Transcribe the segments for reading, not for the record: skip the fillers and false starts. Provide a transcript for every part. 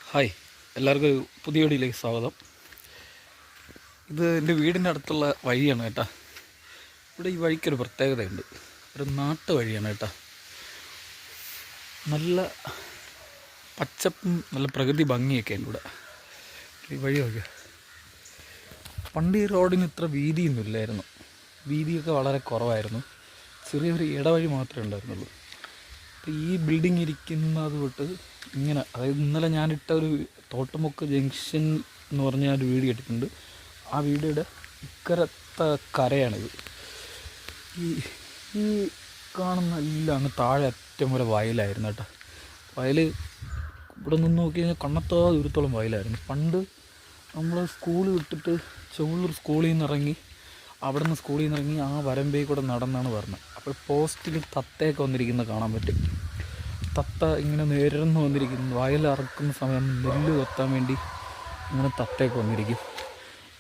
Hi, എല്ലാവർക്കും ഒരു പുതിയ വീഡിയോയിലേക്ക് സ്വാഗതം. ഇത് എൻ്റെ വീടിൻ്റെ അടുത്തുള്ള വഴിയാണ് കേട്ടോ. ഇവിടെ ഈ വഴിക്കൊരു പ്രത്യേകതയുണ്ട്. ഒരു നാട്ടു വഴിയാണ് കേട്ടോ. നല്ല പച്ചപ്പും നല്ല പ്രകൃതി ഭംഗിയൊക്കെയാണ് ഇവിടെ. ഈ വഴി നോക്കിയാൽ പണ്ട് ഈ റോഡിന് ഇത്ര വീതിയൊന്നുമില്ലായിരുന്നു. വീതിയൊക്കെ വളരെ കുറവായിരുന്നു. ചെറിയൊരു ഇടവഴി മാത്രമേ ഉണ്ടായിരുന്നുള്ളൂ. അപ്പോൾ ഈ ബിൽഡിംഗ് ഇരിക്കുന്നത് തൊട്ട് ഇങ്ങനെ, അതായത് ഇന്നലെ ഞാനിട്ട ഒരു തോട്ടുമുക്ക് ജംഗ്ഷൻ എന്ന് പറഞ്ഞ ഒരു വീഡിയോ ഇട്ടിട്ടുണ്ട്. ആ വീഡിയോയുടെ ഇക്കരത്തെ കരയാണിത്. ഈ ഈ കാണുന്ന എല്ലാം അങ്ങ് താഴെ അറ്റം വരെ വയലായിരുന്നു കേട്ടോ. വയൽ ഇവിടെ നിന്ന് നോക്കി കഴിഞ്ഞാൽ കണ്ണത്താ ദൂരത്തോളം വയലായിരുന്നു. പണ്ട് നമ്മൾ സ്കൂൾ വിട്ടിട്ട് ചെവ്വൂർ സ്കൂളിൽ നിന്ന് ഇറങ്ങി, അവിടെ നിന്ന് സ്കൂളിൽ നിന്ന് ഇറങ്ങി ആ വരമ്പേ കൂടെ നടന്നാണ് പറഞ്ഞത്. അപ്പോൾ പോസ്റ്റിൽ തത്തയൊക്കെ വന്നിരിക്കുന്നത് കാണാൻ പറ്റും. തത്ത ഇങ്ങനെ നേരിടുന്ന് വന്നിരിക്കുന്നു. വയലിറക്കുന്ന സമയം നെല്ല് കൊത്താൻ വേണ്ടി ഇങ്ങനെ തത്തയൊക്കെ വന്നിരിക്കും.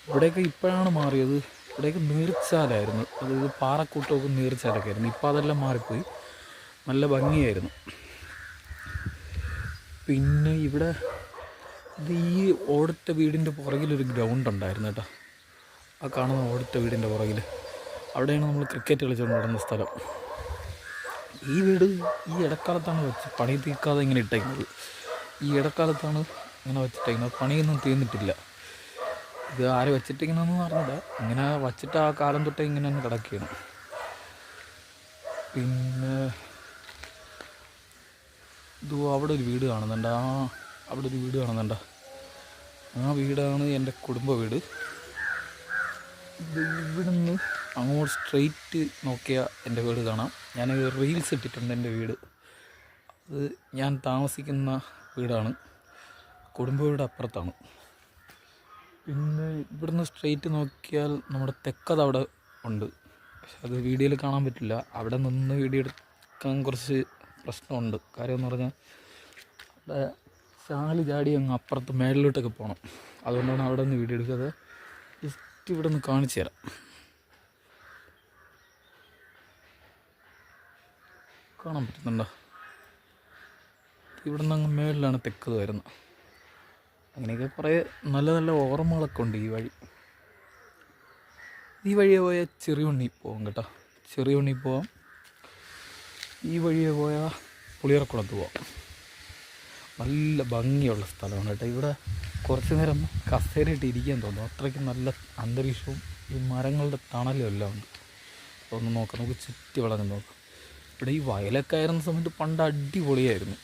ഇവിടെയൊക്കെ ഇപ്പോഴാണ് മാറിയത്. ഇവിടെയൊക്കെ നീർച്ചാലായിരുന്നു, അതായത് പാറക്കൂട്ടമൊക്കെ നീർച്ചാലൊക്കെ ആയിരുന്നു. ഇപ്പോൾ അതെല്ലാം മാറിപ്പോയി, നല്ല ഭംഗിയായിരുന്നു. പിന്നെ ഇവിടെ ഇത് ഈ ഓടിട്ട വീടിൻ്റെ പുറകിലൊരു ഗ്രൗണ്ട് ഉണ്ടായിരുന്നു കേട്ടോ. ആ കാണുന്ന ഓടിട്ട വീടിൻ്റെ പുറകിൽ അവിടെയാണ് നമ്മൾ ക്രിക്കറ്റ് കളിച്ചുകൊണ്ട് നടന്ന സ്ഥലം. ഈ വീട് ഈ ഇടക്കാലത്താണ് വെച്ച് പണി തീർക്കാതെ ഇങ്ങനെ ഇട്ടേക്കുന്നത്. ഈ ഇടക്കാലത്താണ് ഇങ്ങനെ വെച്ചിട്ടേക്കുന്നത്. പണിയൊന്നും തീർന്നിട്ടില്ല. ഇത് ആര് വെച്ചിട്ടിങ്ങനെയൊന്നും അറിഞ്ഞില്ല. ഇങ്ങനെ വച്ചിട്ട് ആ കാലം തൊട്ടേ ഇങ്ങനെ തന്നെ കിടക്കുകയാണ്. പിന്നെ ഇത് അവിടെ ഒരു വീട് കാണുന്നുണ്ട്. അവിടെ ഒരു വീട് കാണുന്നുണ്ട്. ആ വീടാണ് എൻ്റെ കുടുംബ വീട്. ഇവിടുന്ന് അങ്ങോട്ട് സ്ട്രെയിറ്റ് നോക്കിയാൽ എൻ്റെ വീട് കാണാം. ഞാൻ റീൽസ് ഇട്ടിട്ടുണ്ട് എൻ്റെ വീട്. അത് ഞാൻ താമസിക്കുന്ന വീടാണ്. കുടുംബ വീട് അപ്പുറത്താണ്. പിന്നെ ഇവിടുന്ന് സ്ട്രെയിറ്റ് നോക്കിയാൽ നമ്മുടെ തെക്കത് അവിടെ ഉണ്ട്. പക്ഷെ അത് വീഡിയോയിൽ കാണാൻ പറ്റില്ല. അവിടെ നിന്ന് വീഡിയോ എടുക്കാൻ കുറച്ച് പ്രശ്നമുണ്ട്. കാര്യം എന്ന് പറഞ്ഞാൽ അവിടെ ചാല് ചാടി അങ്ങ് അപ്പുറത്ത് മേളിലോട്ടൊക്കെ പോകണം. അതുകൊണ്ടാണ് അവിടെ നിന്ന് വീഡിയോ എടുക്കാതെ ജസ്റ്റ് ഇവിടെ നിന്ന് കാണിച്ചു തരാം. കാണാൻ പറ്റുന്നുണ്ടോ? ഇവിടെ നിന്ന് അങ്ങ് മേളിലാണ് തെക്കത് വരുന്നത്. അങ്ങനെയൊക്കെ കുറേ നല്ല നല്ല ഓർമ്മകളൊക്കെ ഉണ്ട് ഈ വഴി. ഈ വഴിയെ പോയാൽ ചെറിയുണ്ണി പോകാം കേട്ടോ. ചെറിയുണ്ണി പോവാം. ഈ വഴിയെ പോയാൽ പുളിയറക്കുളത്ത് പോവാം. നല്ല ഭംഗിയുള്ള സ്ഥലമാണ് കേട്ടോ. ഇവിടെ കുറച്ച് നേരം കസേരയിട്ട് ഇരിക്കാൻ തോന്നും. അത്രയ്ക്ക് നല്ല അന്തരീക്ഷവും ഈ മരങ്ങളുടെ തണലും എല്ലാം ഉണ്ട്. അപ്പോൾ ഒന്ന് നോക്കാം, നമുക്ക് ചുറ്റി വളഞ്ഞ് നോക്കാം. ഇവിടെ ഈ വയലൊക്കെ ആയിരുന്ന സമയത്ത് പണ്ട് അടിപൊളിയായിരുന്നു.